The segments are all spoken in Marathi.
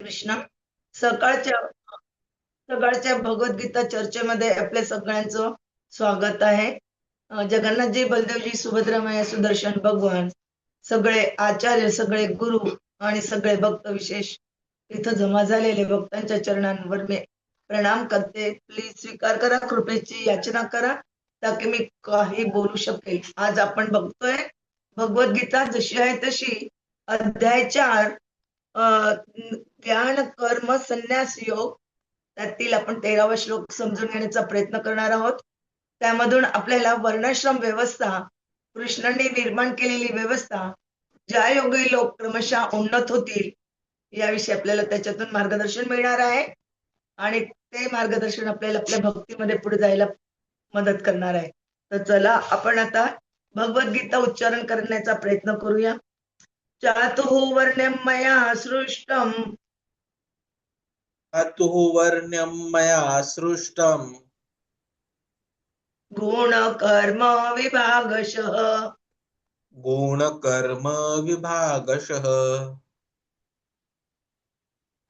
कृष्ण. सकाळच्या सकाळच्या भगवद्गीता चर्चेमध्ये आपल्या सगळ्यांचं स्वागत आहे. जगन्नाथजी, बलदेवजी, सुभद्रामाया, सुदर्शन भगवान, सगळे आचार्य, सगळे गुरु आणि सगळे भक्त विशेष इथं जमा झालेले भक्तांच्या चरणांवर मी प्रणाम करते. प्लीज स्वीकार करा, कृपेची याचना करा ताकि मी काही बोलू शकेल. आज आपण बघतोय भगवद्गीता जशी आहे तशी अध्याय 4 ज्ञान कर्म संन्यास योग, त्यातील आपण 13वा श्लोक समजून घेण्याचा प्रयत्न करणार आहोत. त्यामधून आपल्याला वर्णाश्रम व्यवस्था, कृष्णांनी निर्माण केलेली व्यवस्था, ज्या योगी लोक क्रमशः उन्नत होतील याविषयी आपल्याला त्याच्यातून मार्गदर्शन मिळणार आहे आणि ते मार्गदर्शन आपल्याला आपल्या भक्तीमध्ये पुढे जायला मदत करणार आहे. तर चला आपण आता भगवद्गीता उच्चारण करण्याचा प्रयत्न करूया. चातुः वर्ण्यं मया सृष्टं चातुः वर्ण्यं मया सृष्टं गुणकर्म विभागशः गुणकर्म विभागशः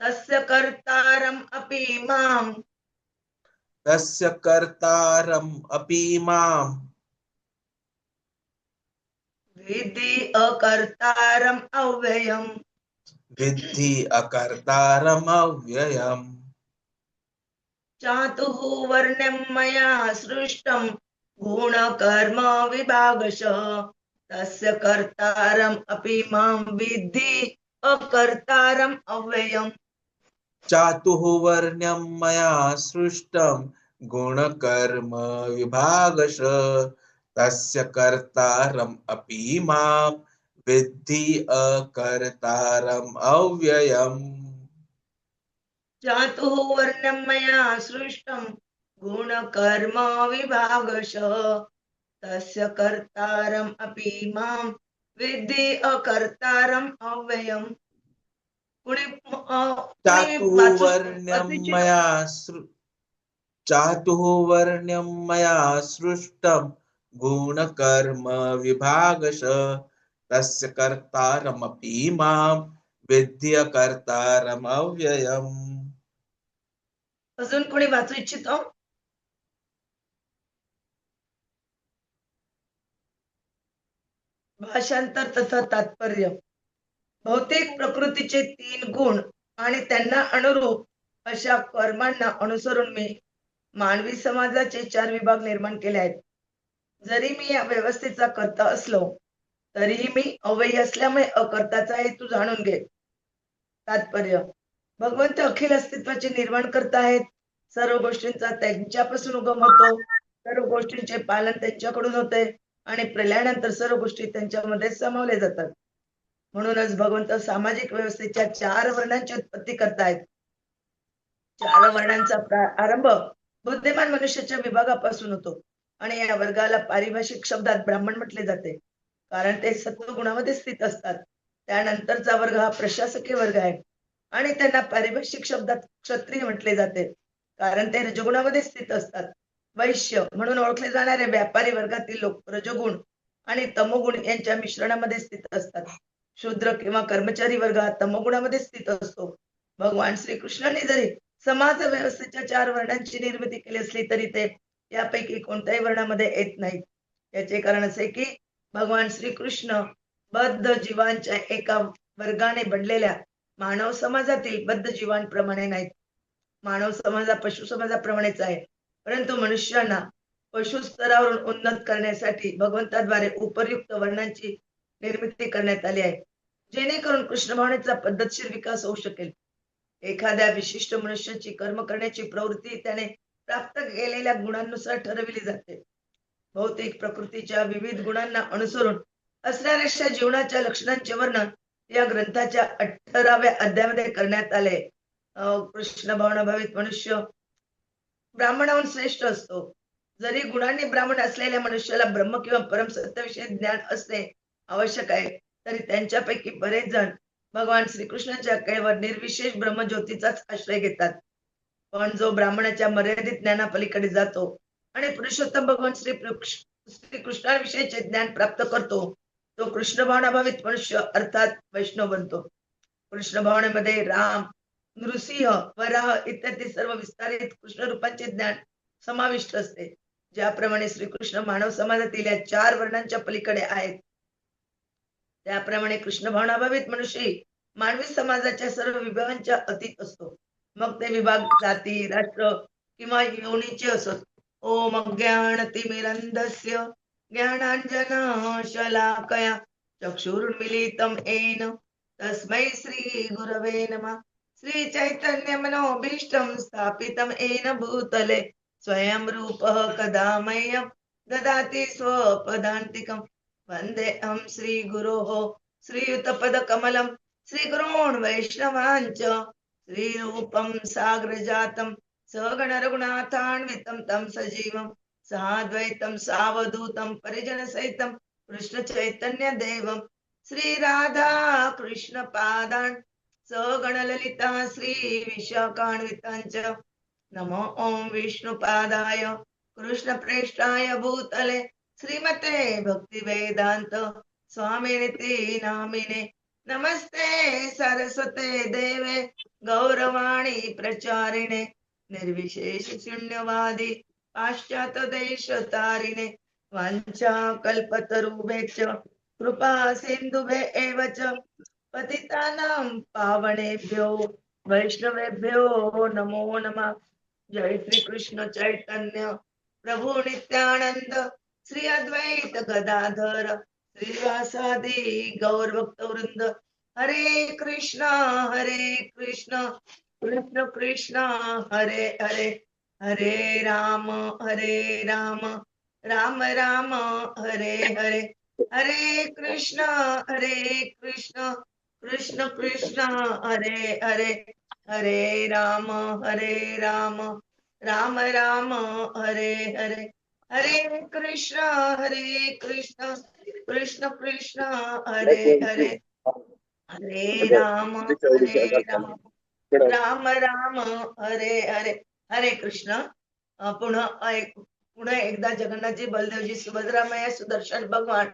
तस्य कर्तारम् अपि मां तस्य कर्तारम् अपि मां विद्धि अकर्तारम् अव्ययम्. विद्धि अकर्तारम् अव्ययम्. चातुः वर्ण्यं मया सृष्टं गुणकर्म विभागशः तस्य कर्तारम् अपि मां विद्धि अकर्तारम् अव्ययम्. चातुः वर्ण्यं मया सृष्टं गुणकर्म विभागशः तस्य कर्तारम् अपि मां विद्धि अकर्तारम् अव्ययम्. चातुः वर्ण्यं मया सृष्टं गुणकर्म विभागशः तस्य कर्तारम् अपि मां विद्धि अकर्तारम् अव्ययम्. चातुः वर्ण्यं मया चातुः वर्ण्यं मया सृष्टं गुणकर्म विभागशः तस्य कर्तारमपि मां विद्धि अकर्तारम् अव्ययम्. अजून कोणी वाचू इच्छितो? भाषांतर तथा तात्पर्य. भौतिक प्रकृतीचे 3 गुण आणि त्यांना अनुरूप अशा कर्मांना अनुसरून मी मानवी समाजाचे 4 विभाग निर्माण केले आहेत. जरी मी या व्यवस्थेचा कर्ता असलो तरीही मी अव्ययी असल्यामुळे अकर्ताचा हेतू जाणून घे. तात्पर्य. भगवंत अखिल अस्तित्वाचे निर्माण करत आहेत. सर्व गोष्टींचा त्यांच्यापासून उगम होतो. सर्व गोष्टींचे पालन त्यांच्याकडून होते आणि प्रलयानंतर सर्व गोष्टी त्यांच्यामध्ये सामावल्या जातात. म्हणूनच भगवंत सामाजिक व्यवस्थेच्या 4 वर्णांची उत्पत्ती करतायत. 4 वर्णांचा आरंभ बुद्धिमान मनुष्याच्या विभागापासून होतो आणि या वर्गाला पारिभाषिक शब्दात ब्राह्मण म्हटले जाते, कारण ते सत्वगुणामध्ये स्थित असतात. त्यानंतरचा वर्ग हा प्रशासकीय वर्ग आहे आणि त्यांना पारिभाषिक शब्दात क्षत्रिय म्हटले जाते, कारण ते रजगुणामध्ये स्थित असतात. वैश्य म्हणून ओळखले जाणारे व्यापारी वर्गातील लोक रजोगुण आणि तमोगुण यांच्या मिश्रणामध्ये स्थित असतात. शूद्र किंवा कर्मचारी वर्ग हा तमोगुणामध्ये स्थित असतो. भगवान श्रीकृष्णाने जरी समाज व्यवस्थेच्या 4 वर्णांची निर्मिती केली असली तरी ते यापैकी कोणत्याही वर्णामध्ये येत नाहीत. याचे कारण असे की भगवान श्रीकृष्ण बद्ध जीवांच्या एका वर्गाने बनलेल्या मानव समाजातील बद्ध जीवांप्रमाणे नाहीत. मानव समाज पशु समाजाप्रमाणेच आहे, परंतु मनुष्यांना पशु स्तरावरून उन्नत करण्यासाठी भगवंताद्वारे उपयुक्त वर्णांची निर्मिती करण्यात आली आहे, जेणेकरून कृष्ण भावनेचा पद्धतशीर विकास होऊ शकेल. एखाद्या विशिष्ट मनुष्याची कर्म करण्याची प्रवृत्ती त्याने प्राप्त केलेल्या गुणांनुसार ठरविली जाते. भौतिक प्रकृतीच्या विविध गुणांना अनुसरून असणाऱ्या जीवनाच्या लक्षणांचे वर्णन या ग्रंथाच्या 18व्या अध्यायामध्ये करण्यात आले. कृष्ण भावनाभावित मनुष्य ब्राह्मणाहून श्रेष्ठ असतो. जरी गुणांनी ब्राह्मण असलेल्या मनुष्याला ब्रह्म किंवा परम सत्याविषयी ज्ञान असणे आवश्यक आहे, तरी त्यांच्यापैकी बरेच जण भगवान श्रीकृष्णाच्या केवळ निर्विशेष ब्रह्मज्योतीचाच आश्रय घेतात. पण जो ब्राह्मणाच्या मर्यादित ज्ञानापलीकडे जातो आणि पुरुषोत्तम भगवान श्रीकृष्णाविषयीचे ज्ञान प्राप्त करतो, तो कृष्ण भावनाभावित मनुष्य अर्थात वैष्णव बनतो. कृष्ण भावनेमध्ये राम, नृसिंह, वराह इत्यादी सर्व विस्तारित कृष्ण रूपांचे ज्ञान समाविष्ट असते. ज्याप्रमाणे श्रीकृष्ण मानव समाजातील या 4 वर्णांच्या पलीकडे आहेत, त्याप्रमाणे कृष्ण भावनाभावित मनुष्य मानवी समाजाच्या सर्व विभागांच्या अतीत असतो. मग ते विभाग जाती, राष्ट्र किंवा योनीचे असत. ओम अज्ञानतिमिरन्धस्य ज्ञानाञ्जनशलाकया चक्षुरुन्मीलितं येन तस्मै श्रीगुरवे नमः. श्रीचैतन्यमनोभीष्टं स्थापितं येन भूतले स्वयं रूपः कदा मह्यं ददाति स्वपदान्तिकं. वन्देऽहं श्रीगुरोः श्रीयुतपदकमलं श्रीगुरून् वैष्णवाञ्च श्रीरूपं साग्रजातं सगण रघुनाथान्वितं तं सजीवं साद्वैतं सावधूतं परिजनसहितं कृष्ण चैतन्य देवं श्री राधा कृष्ण पादान् सगण ललिता श्री विशाखान्वितांच. नमो ओम विष्णुपादाय कृष्णप्रेष्ठाय भूतले श्रीमते भक्तिवेदांत स्वामिनिति नामिने. नमस्ते सरस्वते देवे गौरवाणी प्रचारिणे निर्विशेष शून्यवादी पाश्चात्य देश तारिणे. वाञ्छा कल्पतरुभ्यश्च कृपा सिन्धुभ्य एव च पतितानां पावनेभ्यो वैष्णवेभ्यो नमो नमः. जय श्री कृष्ण चैतन्य प्रभु नित्यानंद श्री अद्वैत गदाधर श्रीवासादि गौर भक्त वृंद. हरे कृष्णा कृष्ण कृष्ण हरे हरे, हरे राम राम राम हरे हरे. हरे कृष्ण कृष्ण कृष्ण हरे हरे, हरे राम राम राम हरे हरे. हरे कृष्ण कृष्ण कृष्ण हरे हरे, हरे राम राम राम हरे हरे. हरे कृष्ण. पुन्हा एकदा जगन्नाथजी, बलदेवजी, सुभद्रा मैया, सुदर्शन भगवान,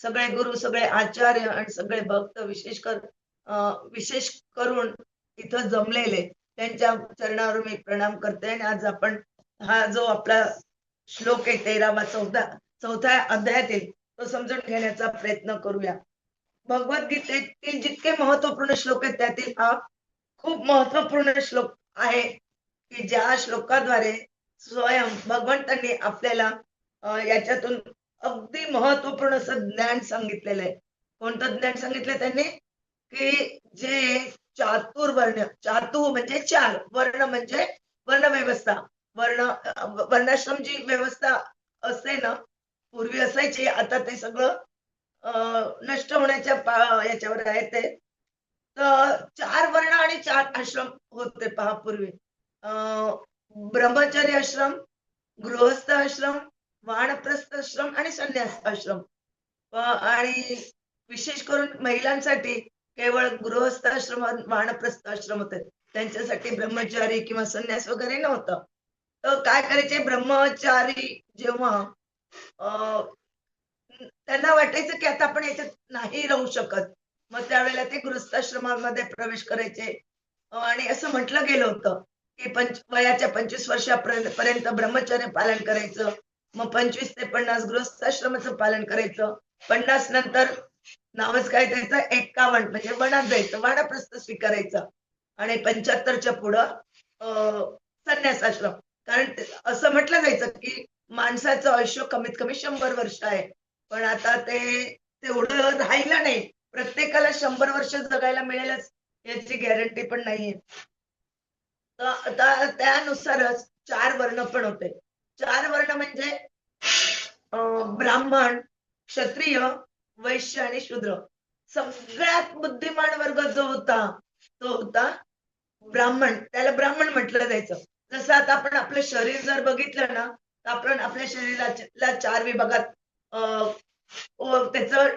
सगळे गुरु, सगळे आचार्य आणि सगळे भक्त विशेष करून इथं जमलेले त्यांच्या चरणावर मी प्रणाम करते. आणि आज आपण हा जो आपला श्लोक आहे 13वा 14थ्या अध्यायातील तो समजून घेण्याचा प्रयत्न करूया. भगवद्गीतेतील जितके महत्वपूर्ण श्लोक आहेत त्यातील हा खूप महत्वपूर्ण श्लोक आहे की ज्या श्लोकाद्वारे स्वयं भगवंतांनी आपल्याला याच्यातून अगदी महत्वपूर्ण असं ज्ञान सांगितलेलं आहे. कोणतं ज्ञान सांगितलं त्यांनी? की जे चातुर्वर्ण, चातु म्हणजे 4, वर्ण म्हणजे वर्ण व्यवस्था, वर्णाश्रम जी व्यवस्था असते ना, पूर्वी असायची, आता ते सगळं नष्ट होण्याच्या याच्यावर आहे ते. तर 4 वर्ण आणि 4 आश्रम होते पहा पूर्वी. ब्रह्मचर्य आश्रम, गृहस्थ आश्रम, वानप्रस्थ आश्रम आणि संन्यास आश्रम. आणि विशेष करून महिलांसाठी केवळ गृहस्थ आश्रम, वानप्रस्थ आश्रम होते. त्यांच्यासाठी ब्रह्मचारी किंवा संन्यास वगैरे नव्हतं. तर काय करायचे ब्रह्मचारी जेव्हा त्यांना वाटायचं की आता आपण याच्यात नाही राहू शकत, मग त्यावेळेला ते गृहस्थाश्रमामध्ये प्रवेश करायचे. आणि असं म्हटलं गेलं होतं की वयाच्या 25 वर्षापर्यंत ब्रह्मचर्य पालन करायचं, मग 25 ते 50 गृहस्थाश्रमाचं पालन करायचं, 50 नंतर नावच काय त्याचं 51 म्हणजे वनात जायचं, वानप्रस्थ स्वीकारायचं, आणि 75च्या पुढं संन्यास आश्रम. कारण असं म्हटलं जायचं की माणसाचं आयुष्य कमीत कमी 100 वर्ष आहे. पण आता ते तेवढं राहिलं नाही. प्रत्येकाला 100 वर्ष जगायला मिळेलच याची गॅरंटी पण नाहीये. तर त्यानुसारच 4 वर्ण पण होते. 4 वर्ण म्हणजे ब्राह्मण, क्षत्रिय, वैश्य आणि शूद्र. सगळ्यात बुद्धिमान वर्ग जो होता तो होता ब्राह्मण. त्याला ब्राह्मण म्हटलं जायचं. जसं आता आपण आपलं शरीर जर बघितलं ना, तर आपण आपल्या शरीराला 4 विभागात त्याचं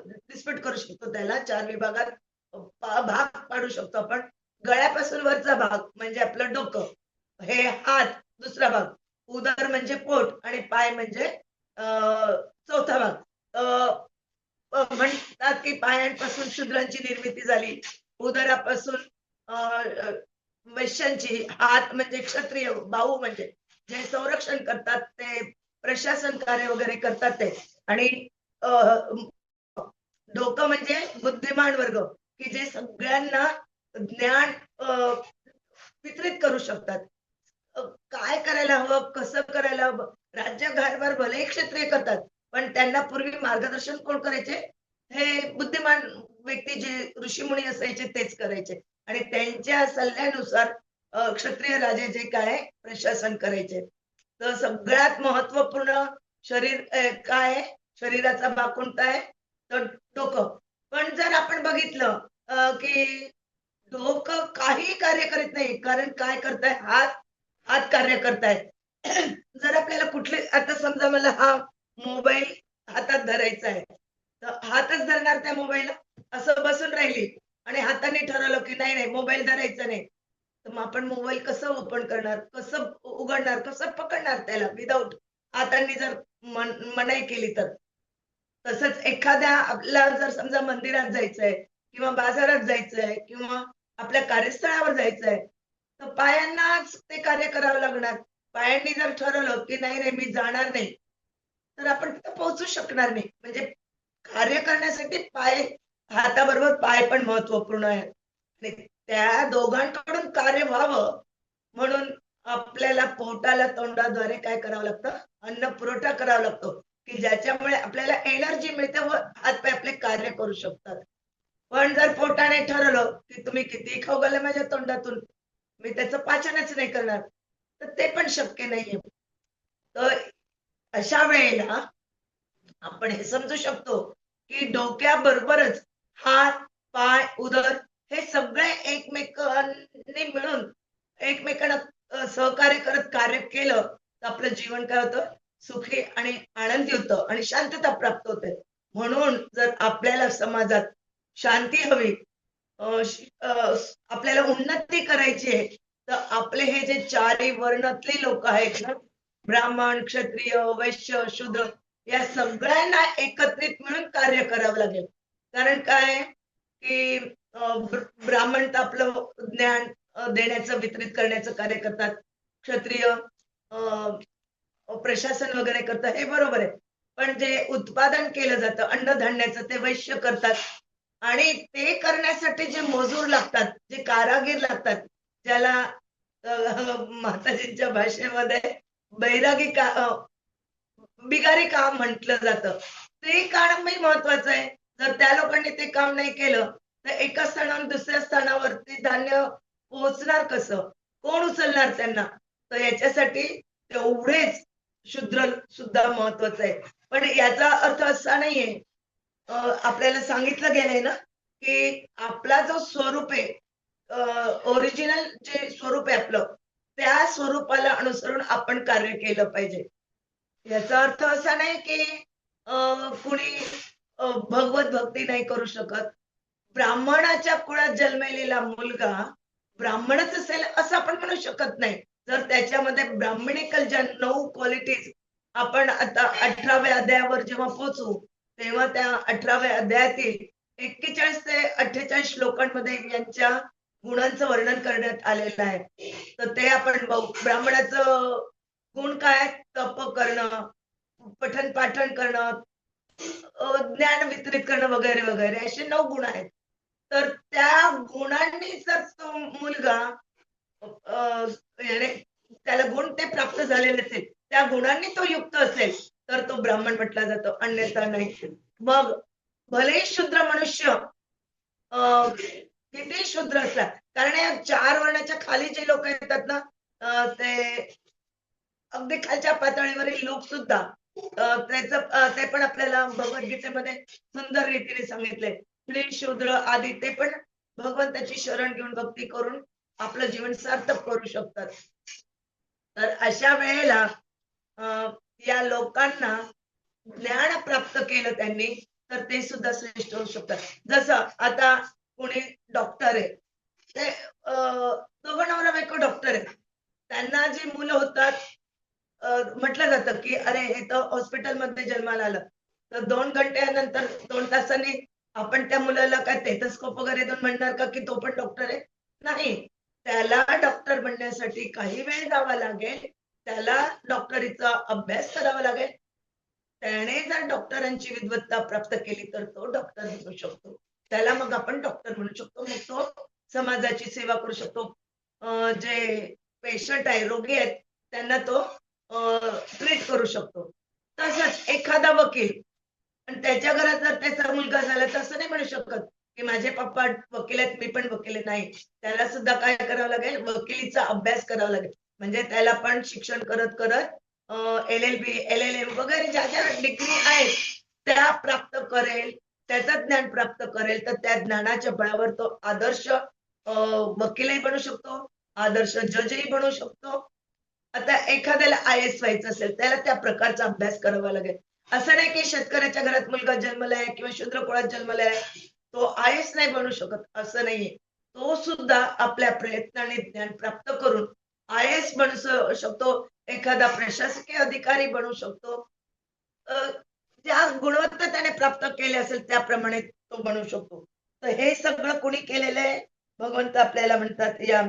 डिस्प्यूट करू शकतो. त्याला 4 विभागात भाग पाडू शकतो आपण. गळ्यापासून वरचा भाग म्हणजे आपलं डोकं, हे हात दुसरा भाग, उदर म्हणजे पोट आणि पाय म्हणजे चौथा भाग. म्हणतात की पायांपासून शूद्रांची निर्मिती झाली, उदरापासून वैश्यांची, हात म्हणजे क्षत्रिय, बाहू म्हणजे जे संरक्षण करतात ते, प्रशासन कार्य वगैरे करतात ते, आणि डोकं म्हणजे बुद्धिमान वर्ग, की जे सगळ्यांना ज्ञान वितरित करू शकतात. काय करायला हवं, कसं करायला हवं. राज्यकारभार भले क्षत्रिय करतात, पण त्यांना पूर्वी मार्गदर्शन कोण करायचे? हे बुद्धिमान व्यक्ती जे ऋषीमुनी असायचे तेच करायचे, आणि त्यांच्या सल्ल्यानुसार क्षत्रिय राजे जे काय प्रशासन करायचे. तर सगळ्यात महत्वपूर्ण शरीर काय आहे? शरीराचा भाग कोणता आहे? तर डोकं. पण जर आपण बघितलं की डोकं काही कार्य करत नाही, कारण काय करताय? हात हात कार्य करतायत. जर आपल्याला कुठले, आता समजा मला हा मोबाईल हातात धरायचा आहे, तर हातच धरणार त्या मोबाईलला, असं बसून राहिली आणि हाताने ठरवलं की नाही नाही मोबाईल धरायचा नाही, तर मग आपण मोबाईल कसं ओपन करणार, कसं उघडणार, कसं पकडणार त्याला विदाऊट हातांनी जर मनाई केली तर. तसंच एखाद्या आपल्याला जर समजा मंदिरात जायचंय किंवा बाजारात जायचंय किंवा आपल्या कार्यस्थळावर जायचंय, तर पायांनाच ते कार्य करावं लागणार. पायांनी जर ठरवलं की नाही नाही मी जाणार नाही, तर आपण तिथं पोहोचू शकणार नाही. म्हणजे कार्य करण्यासाठी पाय, हाताबरोबर पाय पण महत्वपूर्ण आहे. आणि त्या दोघांकडून कार्य व्हावं म्हणून आपल्याला पोटाला तोंडाद्वारे काय करावं लागतं? अन्न पुरवठा करावा लागतो, की ज्याच्यामुळे आपल्याला एनर्जी मिळते व हात-पाय आपले कार्य करू शकतात. पण जर पोटाने ठरवलं, की तुम्ही कितीही खाऊ घाला माझ्या तोंडातून, मी त्याचं पाचनच नाही करणार, तर ते पण शक्य नाहीये. तर अशा वेळेला आपण हे समजू शकतो, की डोक्याबरोबरच हात, पाय, उदर हे सगळे एकमेकांनी मिळून एकमेकांना सहकार्य करत कार्य केलं, तर आपलं जीवन काय होतं? सुखी आणि आनंदी होतं आणि शांतता प्राप्त होते. म्हणून जर आपल्याला समाजात शांती हवी, आपल्याला उन्नती करायची आहे, तर आपले हे जे चारही वर्णातले लोक आहेत ना, ब्राह्मण, क्षत्रिय, वैश्य, शूद्र, या सगळ्यांना एकत्रित मिळून कार्य करावं लागेल. कारण काय, की ब्राह्मण तर आपलं ज्ञान देण्याचं, वितरित करण्याचं कार्य करतात. क्षत्रिय प्रशासन वगैरे करतात, हे बरोबर आहे. पण जे उत्पादन केलं जातं अन्नधान्याचं, ते वैश्य करतात. आणि ते करण्यासाठी जे मजूर लागतात, जे कारागीर लागतात, ज्याला माताजींच्या भाषेमध्ये बैरागी बिगारी काम म्हटलं जातं. ते कामही महत्वाचं आहे. जर त्या लोकांनी ते काम नाही केलं, तर एका स्थानावरून दुसऱ्या स्थानावरती धान्य पोहोचणार कसं? कोण उचलणार त्यांना? तर याच्यासाठी तेवढेच शूद्र सुद्धा महत्वाचं आहे. पण याचा अर्थ असा नाहीये, आपल्याला सांगितलं गेलंय ना, की आपला जो स्वरूप आहे, ओरिजिनल जे स्वरूप आहे आपलं, त्या स्वरूपाला अनुसरून आपण कार्य केलं पाहिजे. याचा अर्थ असा नाही की कुणी भगवत भक्ती नाही करू शकत. ब्राह्मणाच्या कुळात जन्मलेला मुलगा ब्राह्मणच असेल असं आपण म्हणू शकत नाही. जर त्याच्यामध्ये ब्राह्मणिकल ज्या 9 क्वालिटीज, आपण आता 18व्या अध्यायावर जेव्हा पोहोचू, तेव्हा त्या 18व्या अध्यायातील 41 ते 48 श्लोकांमध्ये यांच्या गुणांचं वर्णन करण्यात आलेलं आहे. तर ते आपण बघू. ब्राह्मणाचं गुण काय? तप करणं, पठण पाठण करणं, ज्ञान वितरित करणं वगैरे वगैरे असे 9 गुण आहेत. तर त्या गुणांनी जर तो मुलगा याने त्याला गुण ते प्राप्त झालेले असेल, त्या गुणांनी तो युक्त असेल, तर तो ब्राह्मण म्हटला जातो, अन्यथा नाही. मग भलेही शूद्र मनुष्य किती शूद्र असला, कारण या 4 वर्णाच्या खाली जे लोक येतात ना, ते अगदी खालच्या पातळीवरील लोक सुद्धा, ते पण आपल्याला भगवद्गीतेमध्ये सुंदर रीतीने सांगितले. स्त्री, शूद्र आदी ते पण भगवंताची शरण घेऊन भक्ती करून आपलं जीवन सार्थक करू शकतात. तर अशा वेळेला अ, या लोकांना ज्ञान प्राप्त केलं त्यांनी, तर ते सुद्धा श्रेष्ठ होऊ शकतात. जसं आता कोणी डॉक्टर आहे, ते दोघं नवरा बायको डॉक्टर आहेत. त्यांना जी मुलं होतात, म्हटलं जातं की अरे हे तर हॉस्पिटलमध्ये जन्माला आलं, तर 2 घंट्यानंतर 2 तासांनी आपण त्या मुलाला काय स्टेथोस्कोप वगैरे देऊन म्हणणार का की तो पण डॉक्टर आहे? नाही. त्याला डॉक्टर बनण्यासाठी काही वेळ जावा लागेल, त्याला डॉक्टरीचा अभ्यास करावा लागेल. त्याने जर डॉक्टरांची विद्वत्ता प्राप्त केली तर तो डॉक्टर बनू शकतो. त्याला मग आपण डॉक्टर म्हणू शकतो. मग तो समाजाची सेवा करू शकतो. जे पेशंट आहे, रोगी आहेत, त्यांना तो ट्रीट करू शकतो. तसंच एखादा वकील आणि त्याच्या घरात जर त्याचा मुलगा झाला तर असं नाही म्हणू शकत, की माझे पप्पा वकील आहेत, मी पण वकील आहे. नाही. त्याला सुद्धा काय करावं लागेल? वकिलीचा अभ्यास करावा लागेल. म्हणजे त्याला पण शिक्षण करत एल-एल-बी, एल-एल-एम वगैरे ज्या डिग्री आहेत, त्या प्राप्त करेल, त्याचं ज्ञान प्राप्त करेल, तर त्या ज्ञानाच्या बळावर तो आदर्श वकीलही बनू शकतो, आदर्श जजही बनू शकतो. आता एखाद्याला आय-एस व्हायचं असेल, त्याला त्या प्रकारचा अभ्यास करावा लागेल. असं नाही की शेतकऱ्याच्या घरात मुलगा जन्मलाय किंवा शूद्र कुळात जन्मलाय, तो आय-एस नाही बनू शकत, असं नाहीये. तो सुद्धा आपल्या प्रयत्नाने ज्ञान प्राप्त करून आय-एस बनू शकतो, एखादा प्रशासकीय अधिकारी बनू शकतो. अ, ज्या गुणवत्ता त्याने प्राप्त केली असेल त्याप्रमाणे तो बनू शकतो. तर हे सगळं कोणी केलेलं आहे? भगवंत आपल्याला म्हणतात या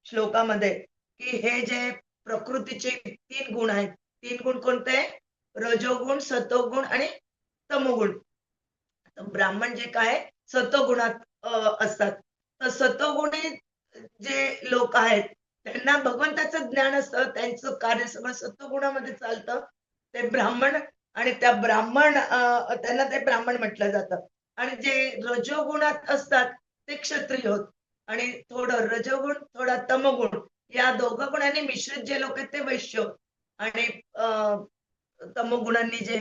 श्लोकामध्ये, की हे जे प्रकृतीचे 3 गुण आहेत. 3 गुण कोणते? रजोगुण, सतोगुण आणि तमोगुण. ब्राह्मण जे काय सत्वगुणात असतात. तर सत्वगुणी जे लोक आहेत, त्यांना भगवंताचं ज्ञान असतं, त्यांचं कार्य सगळं सत्वगुणामध्ये चालतं. ते ब्राह्मण आणि त्या त्यांना ते ब्राह्मण म्हटलं जातं. आणि जे रजोगुणात असतात, ते क्षत्रिय होत. आणि थोडं रजोगुण, थोडा तमोगुण या दोघं गुणांनी मिश्रित जे लोक आहेत ते वैश्य आणि तमोगुणांनी जे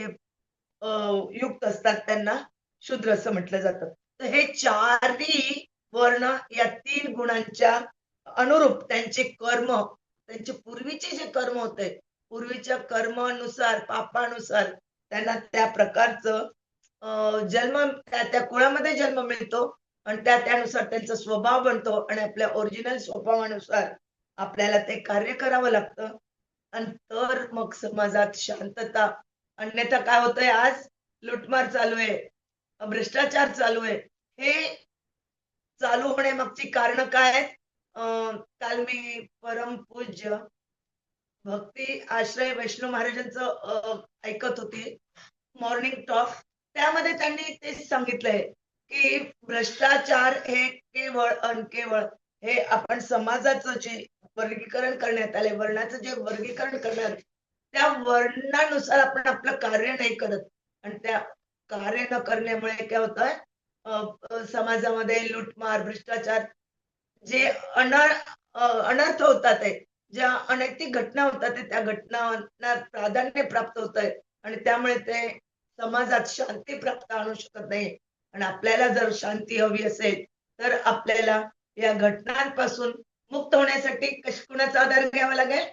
अ, युक्त असतात त्यांना शूद्र असं म्हटलं जातं. तर हे चारही वर्ण या 3 गुणांच्या अनुरूप त्यांचे कर्म, त्यांचे पूर्वीचे जे कर्म होते, पूर्वीच्या कर्मानुसार, पापानुसार त्यांना त्या प्रकारचं जन्म त्या कुळामध्ये जन्म मिळतो आणि त्यानुसार त्यांचा स्वभाव बनतो आणि आपल्या ओरिजिनल स्वभावानुसार आपल्याला ते कार्य करावं लागतं आणि तर मग समाजात शांतता. अन्यथा काय होतंय आज? लूटमार चालू आहे, भ्रष्टाचार चालू आहे. हे चालू होण्यामागची कारणं काय आहेत? अ, काल मी परमपूज्य भक्ती आश्रय वैष्णव महाराजांचं ऐकत होते मॉर्निंग टॉक. त्यामध्ये त्यांनी तेच सांगितलंय, की भ्रष्टाचार हे केवळ अन केवळ हे आपण समाजाचं जे वर्गीकरण करण्यात आले, वर्णाचं जे वर्गीकरण करण्यात, त्या वर्णानुसार आपण आपलं कार्य नाही करत आणि त्या कार्य न करण्यामुळे काय होतंय? समाजामध्ये लूटमार, भ्रष्टाचार जे अनर्थ होतात आहे, ज्या अनैतिक घटना होतात आहे, त्या घटनांना प्राधान्य प्राप्त होतंय आणि त्यामुळे ते समाजात शांती प्राप्त आणू शकत नाही. आणि आपल्याला जर शांती हवी असेल, तर आपल्याला या घटनांपासून मुक्त होण्यासाठी कुणाचा आधार घ्यावा लागेल?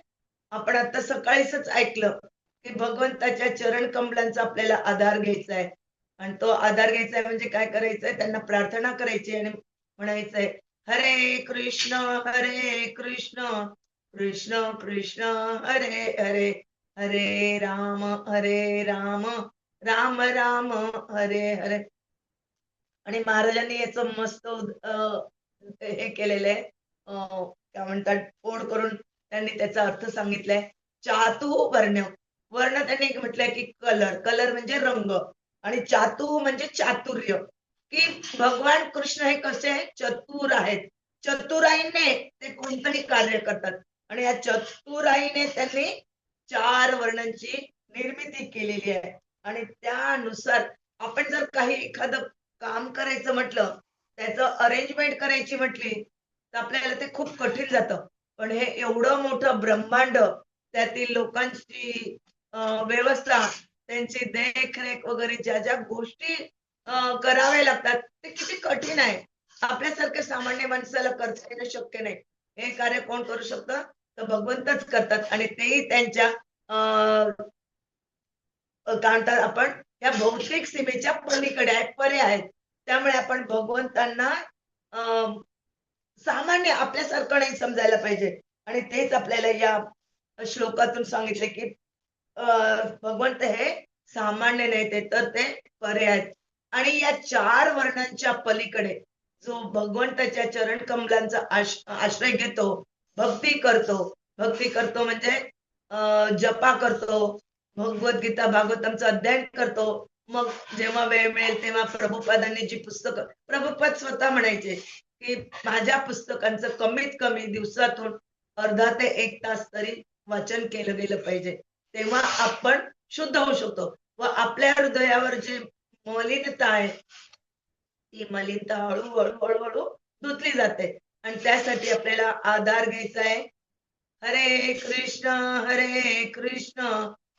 आपण आता सकाळीच ऐकलं, की भगवंताच्या चरण कमलांचा आपल्याला आधार घ्यायचा आहे. आणि तो आधार घ्यायचा आहे म्हणजे काय करायचंय? त्यांना प्रार्थना करायची आणि म्हणायचंय, हरे कृष्ण, हरे कृष्ण, कृष्ण कृष्ण, हरे हरे, हरे राम, राम राम, हरे हरे. आणि महाराजांनी याचं मस्त हे केलेलं आहे. काय म्हणतात ओढ करून त्यांनी त्याचा अर्थ सांगितलाय. चातु वर्ण. वर्ण त्यांनी म्हटलंय की कलर. कलर म्हणजे रंग आणि चातु म्हणजे चातुर्य. की भगवान कृष्ण हे कसे चतुर आहेत. चतुराईने ते कोणतंही कार्य करतात आणि या चतुराईने त्यांनी 4 वर्णांची निर्मिती केलेली आहे आणि त्यानुसार आपण जर काही एखादं काम करायचं म्हटलं, त्याचं अरेंजमेंट करायची म्हटली, तर आपल्याला ते खूप कठीण जातं. पण हे एवढं मोठं ब्रह्मांड, त्यातील लोकांची व्यवस्था, त्यांची देखरेख वगैरे ज्या गोष्टी कराव्या लागतात, ते किती कठीण आहे. आपल्यासारख्या सामान्य माणसाला करता येणं शक्य नाही. हे कार्य कोण करू शकतं? तर भगवंतच करतात आणि तेही त्यांच्या काय म्हणतात आपण या भौतिक सीमेच्या पलीकडे आहेत, परे आहेत. त्यामुळे आपण भगवंतांना अ, सामान्य आपल्यासारखं नाही समजायला पाहिजे आणि तेच आपल्याला या श्लोकातून सांगितले, की अ, भगवंत हे सामान्य नाही ते तर ते परे आहेत आणि या 4 वर्णांच्या पलीकडे जो भगवंताच्या चरण कमलांचा आश्रय घेतो, भक्ती करतो म्हणजे जपा करतो, भगवद्गीता भागवतमचं अध्ययन करतो. मग जेव्हा वेळ मिळेल तेव्हा प्रभुपादांनी जी पुस्तकं, प्रभुपाद स्वतः म्हणायचे की माझ्या पुस्तकांचं कमीत कमी दिवसातून अर्धा ते 1 तास तरी वाचन केलं गेलं पाहिजे. तेव्हा आपण शुद्ध होऊ शकतो व आपल्या हृदयावर जी मलिनता आहे ती मलिनता हळूहळू धुतली जाते. आणि त्यासाठी आपल्याला आधार घ्यायचा आहे. हरे कृष्ण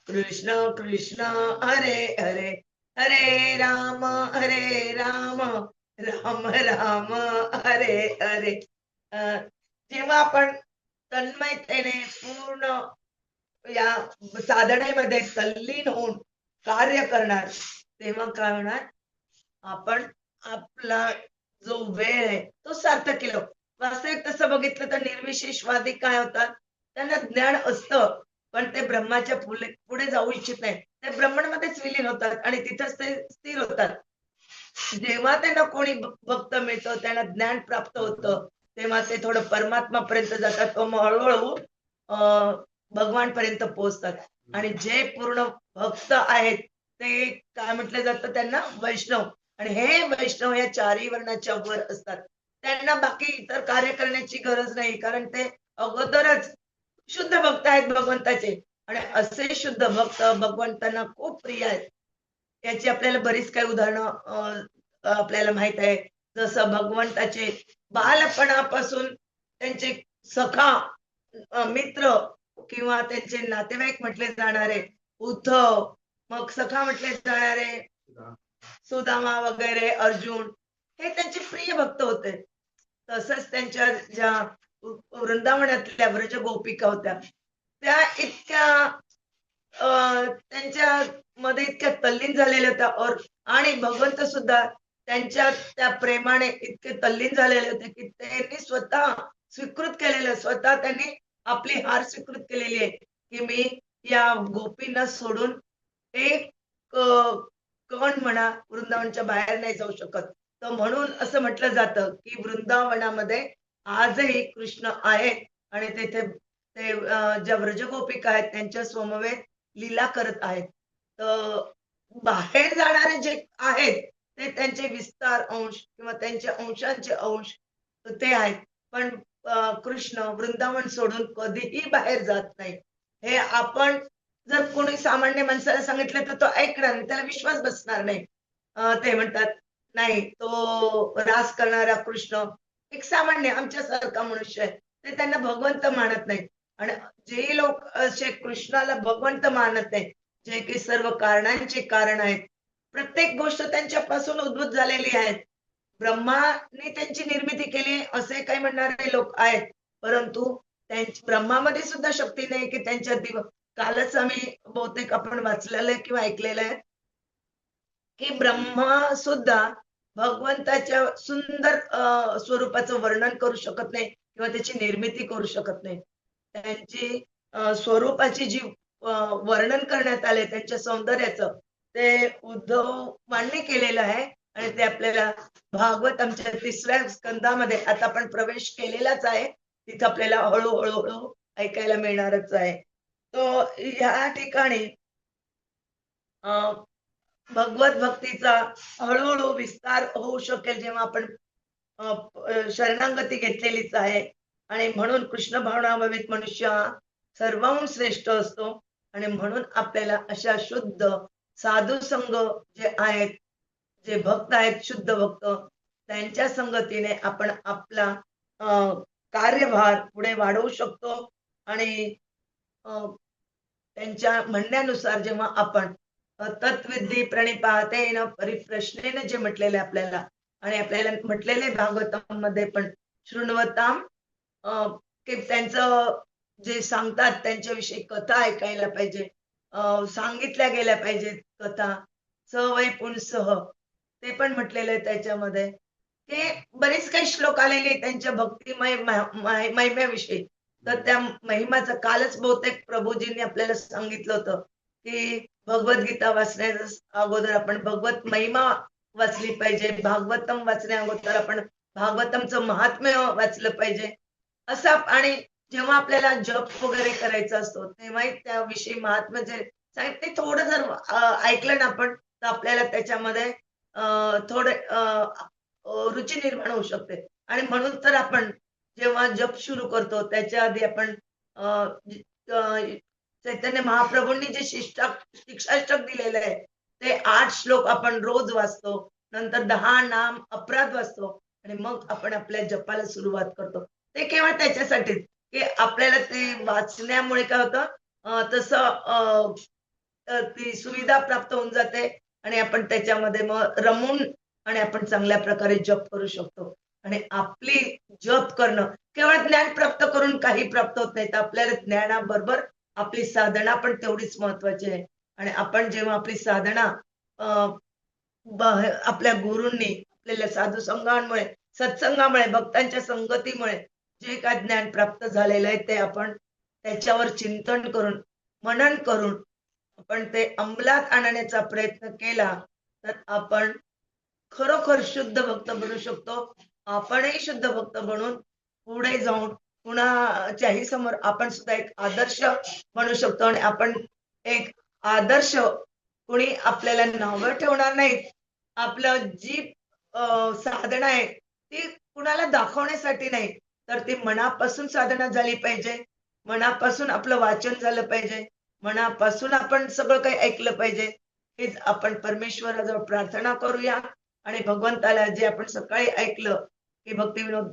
कृष्ण कृष्ण हरे हरे, हरे राम राम राम हरे हरे. जेव्हा आपण तन्मयतेने पूर्ण या साधनेमध्ये तल्लीन होऊन कार्य करणार तेव्हा काय होणार, आपण आपला जो वेळ आहे तो सार्थक केला. वास्तविक तसं बघितलं तर निर्विशेषवादी काय होतात, त्यांना ज्ञान असतं पण ते ब्रह्माच्या पुढे जाऊ इच्छित नाही. ते ब्रह्मांमध्येच विलीन होतात आणि तिथंच ते स्थिर होतात. जेव्हा त्यांना कोणी भक्त मिळतं, त्यांना ज्ञान प्राप्त होतं, तेव्हा ते थोडं परमात्मापर्यंत जातात व मग हळूहळू भगवान पर्यंत पोहोचतात. आणि जे पूर्ण भक्त आहेत ते काय म्हटलं जातं त्यांना, वैष्णव. आणि हे वैष्णव या चारही वर्णाच्या वर असतात. त्यांना बाकी इतर कार्य करण्याची गरज नाही, कारण ते अगोदरच शुद्ध भक्त आहेत भगवंताचे. आणि असे शुद्ध भक्त भगवंतांना खूप प्रिय आहेत. याची आपल्याला बरीच काही उदाहरणं आपल्याला माहित आहे. जसं भगवंताचे बालपणापासून त्यांचे सखा, मित्र किंवा त्यांचे नातेवाईक म्हटले जाणारे उद्धव, मग सखा म्हटले जाणारे सुदामा वगैरे, अर्जुन, हे त्यांचे प्रिय भक्त होते. तसंच त्यांच्या ज्या वृंदावनातल्या व्रज गोपिका होत्या त्या इतक्या त्यांच्या मध्ये इतक्या तल्लीन झालेल्या होत्या. आणि भगवंत सुद्धा त्यांच्या त्या प्रेमाने इतके तल्लीन झालेले होते की त्यांनी स्वतः स्वीकृत केलेलं, स्वतः त्यांनी आपली हार स्वीकृत केलेली आहे की मी या गोपींना सोडून एक कण म्हणा वृंदावनच्या बाहेर नाही जाऊ शकत. तर म्हणून असं म्हटलं जातं की वृंदावनामध्ये आजही कृष्ण आहेत आणि तेथे ते ज्या व्रजगोपिका आहेत त्यांच्या समवेत लीला करत आहेत. तर बाहेर जाणारे जे आहेत ते त्यांचे विस्तार अंश किंवा त्यांचे अंशांचे अंश ते आहेत. पण कृष्ण वृंदावन सोडून कधीही बाहेर जात नाही. हे आपण जर कोणी सामान्य माणसाला सांगितलं तर तो ऐकणार नाही, त्याला विश्वास बसणार नाही. ते म्हणतात नाही, तो रास करणारा कृष्ण एक सामान्य आमच्यासारखा मनुष्य आहे, ते त्यांना भगवंत मानत नाही. आणि जे लोक असे कृष्णाला भगवंत मानत नाही, जे की सर्व कारणांचे कारण आहेत, प्रत्येक गोष्ट त्यांच्यापासून उद्भूत झालेली आहे, ब्रह्माने त्यांची निर्मिती केली असे काही म्हणणारे लोक आहेत. परंतु ब्रह्मामध्ये सुद्धा शक्ती नाही की त्यांच्या कालच आम्ही बहुतेक आपण वाचलेलं आहे किंवा ऐकलेलं आहे की ब्रह्मा सुद्धा भगवंताच्या सुंदर स्वरूपाचं वर्णन करू शकत नाही किंवा त्याची निर्मिती करू शकत नाही. त्यांची स्वरूपाची जी वर्णन करण्यात आले त्यांच्या सौंदर्याचं, ते उद्धव मान्य केलेलं आहे. आणि ते आपल्याला भागवत आमच्या 3ऱ्या स्कंदामध्ये आता आपण प्रवेश केलेलाच आहे, तिथं आपल्याला हळूहळू ऐकायला मिळणारच आहे. तो ह्या ठिकाणी भगवत भक्तीचा हळूहळू विस्तार होऊ शकेल जेव्हा आपण शरणागती घेतलेलीच आहे. आणि म्हणून कृष्ण भावनाभावित मनुष्य सर्वाहून श्रेष्ठ असतो. आणि म्हणून आपल्याला अशा शुद्ध साधू संघ जे आहेत, जे भक्त आहेत शुद्ध भक्त, त्यांच्या संगतीने आपण आपला कार्यभार पुढे वाढवू शकतो. आणि त्यांच्या म्हणण्यानुसार जेव्हा आपण तत्विधी प्रणिपातेन परिप्रश्नेन जे म्हटलेले आपल्याला, आणि आपल्याला म्हटलेले भागवतम मध्ये पण शृण्वताम, की त्यांचं जे सांगतात त्यांच्याविषयी कथा ऐकायला पाहिजे, सांगितल्या गेल्या पाहिजेत कथा, सवय पुंसह ते पण म्हटलेलं आहे त्याच्यामध्ये. हे बरेच काही श्लोक आलेले त्यांच्या भक्तिमय महिम्याविषयी. तर त्या महिमाचं कालच बहुतेक प्रभूजींनी आपल्याला सांगितलं होतं की भगवद्गीता वाचण्याच्या अगोदर आपण भगवत महिमा वाचली पाहिजे, भागवतम वाचण्या अगोदर आपण भागवतमचं महात्म्य वाचलं पाहिजे. असं आणि जेव्हा आपल्याला जप वगैरे करायचा असतो तेव्हाही त्याविषयी महात्म्य जे सांगितलं ते थोडं जर ऐकलं ना आपण तर आपल्याला त्याच्यामध्ये थोडं रुची निर्माण होऊ शकते. आणि म्हणून तर आपण जेव्हा जप सुरू करतो त्याच्या आधी आपण अ, अ, चैतन्य महाप्रभूंनी जे शिक्षाष्टक दिलेलं आहे ते 8 श्लोक आपण रोज वाचतो. नंतर 10 नाम अपराध वाचतो आणि मग आपण आपल्या जपाला सुरुवात करतो. ते केवळ त्याच्यासाठीच, की आपल्याला ते वाचण्यामुळे काय होतं तसं ती सुविधा प्राप्त होऊन जाते आणि आपण त्याच्यामध्ये मग रमून आणि आपण चांगल्या प्रकारे जप करू शकतो. आणि आपली जप करणं केवळ ज्ञान प्राप्त करून काही प्राप्त होत नाही. तर आपल्याला ज्ञानाबरोबर आपली साधना पण तेवढीच महत्वाची आहे. आणि आपण जेव्हा आपली साधना अ, आपल्या गुरूंनी आपल्याला साधू संघांमुळे, सत्संगामुळे, भक्तांच्या संगतीमुळे जे काही ज्ञान प्राप्त झालेलं आहे ते आपण त्याच्यावर चिंतन करून, मनन करून आपण ते अंमलात आणण्याचा प्रयत्न केला, तर आपण खरोखर शुद्ध भक्त बनू शकतो. आपणही शुद्ध भक्त बनून पुढे जाऊन कुणाच्याही समोर आपण सुद्धा एक आदर्श बनू शकतो आणि आपण एक आदर्श कोणी आपल्याला नावं ठेवणार नाहीत. आपलं जी साधना आहे ती कुणाला दाखवण्यासाठी नाही, तर ती मनापासून साधना झाली पाहिजे. मनापासून आपलं वाचन झालं पाहिजे. मनापासून आपण सगळं काही ऐकलं पाहिजे. हेच आपण परमेश्वराजवळ प्रार्थना करूया आणि भगवंताला जे आपण सकाळी ऐकलं, की भक्तिविनोद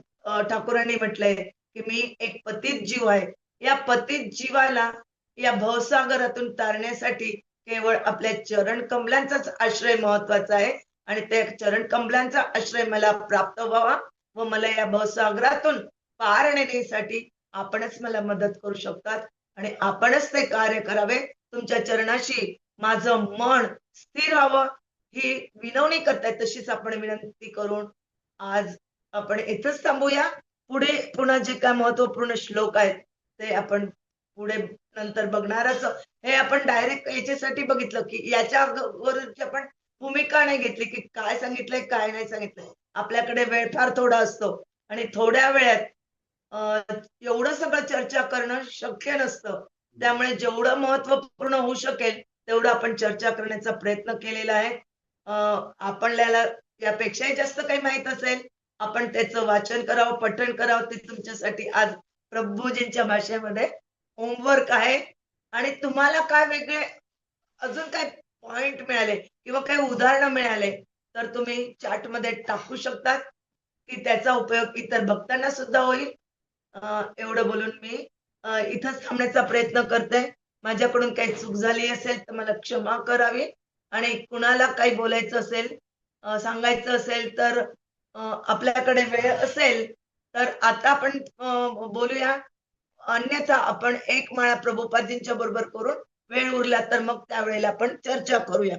ठाकूरांनी म्हटलंय, की मी एक पतित जीव आहे. या पतित जीवाला या भवसागरातून तारण्यासाठी केवळ आपल्या चरण कमलांचाच आश्रय महत्वाचा आहे आणि त्या चरण कमलांचा आश्रय मला प्राप्त व्हावा व मला या भवसागरातून पार नेण्यासाठी आपणच मला मदत करू शकतात आणि आपणच ते कार्य करावे. तुमच्या चरणाशी माझं मन स्थिर व्हावं ही विनवणी करताय. तशीच आपण विनंती करून आज आपण इथंच थांबूया. पुढे पुन्हा जे काय महत्वपूर्ण श्लोक आहेत ते आपण पुढे नंतर बघणारच. हे आपण डायरेक्ट याच्यासाठी बघितलं, की याच्या वरची आपण भूमिका नाही घेतली, की काय सांगितलंय, काय नाही सांगितलंय. आपल्याकडे वेळ फार थोडा असतो आणि थोड्या वेळात एवढं सगळं चर्चा करणं शक्य नसतं. त्यामुळे जेवढं महत्वपूर्ण होऊ शकेल तेवढं आपण चर्चा करण्याचा प्रयत्न केलेला आहे. आपल्याला यापेक्षाही जास्त काही माहित असेल, आपण त्याचं वाचन करावं, पठण करावं. ते तुमच्यासाठी आज प्रभूजींच्या भाषेमध्ये होमवर्क आहे आणि तुम्हाला काय वेगळे अजून काय पॉइंट मिळाले किंवा काही उदाहरणं मिळाले, तर तुम्ही चॅटमध्ये टाकू शकतात, की त्याचा उपयोग इतर भक्तांना सुद्धा होईल. एवढं बोलून मी इथंच थांबण्याचा प्रयत्न करते. माझ्याकडून काही चूक झाली असेल तर मला क्षमा करावी आणि कुणाला काही बोलायचं असेल, सांगायचं असेल तर आपल्याकडे वेळ असेल तर आता आपण बोलूया. अन्यथा आपण एक माळा प्रभुपादजींच्या बरोबर करून वेळ उरला तर मग त्यावेळेला आपण चर्चा करूया.